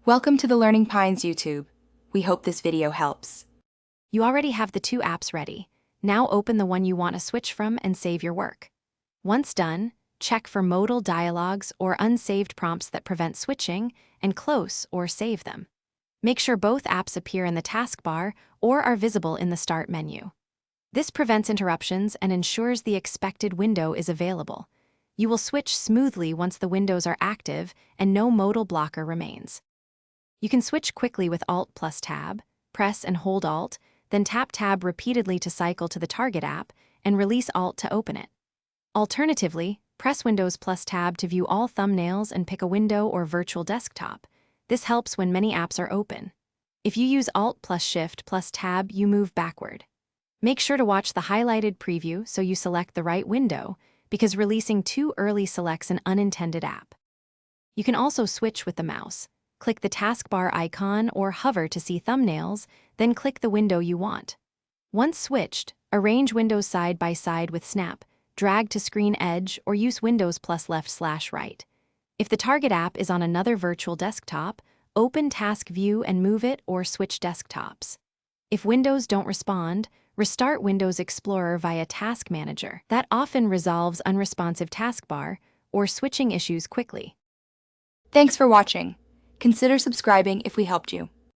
Welcome to the Learning Pines YouTube. We hope this video helps. You already have the two apps ready. Now open the one you want to switch from and save your work. Once done, check for modal dialogues or unsaved prompts that prevent switching, and close or save them. Make sure both apps appear in the taskbar or are visible in the Start menu. This prevents interruptions and ensures the expected window is available. You will switch smoothly once the windows are active and no modal blocker remains. You can switch quickly with Alt plus Tab, press and hold Alt, then tap Tab repeatedly to cycle to the target app, and release Alt to open it. Alternatively, press Windows plus Tab to view all thumbnails and pick a window or virtual desktop. This helps when many apps are open. If you use Alt plus Shift plus Tab, you move backward. Make sure to watch the highlighted preview so you select the right window, because releasing too early selects an unintended app. You can also switch with the mouse. Click the taskbar icon or hover to see thumbnails, then click the window you want. Once switched, arrange windows side by side with Snap, drag to screen edge, or use Windows plus left/right. If the target app is on another virtual desktop, open Task View and move it or switch desktops. If Windows don't respond, restart Windows Explorer via Task Manager. That often resolves unresponsive taskbar or switching issues quickly. Thanks for watching. Consider subscribing if we helped you.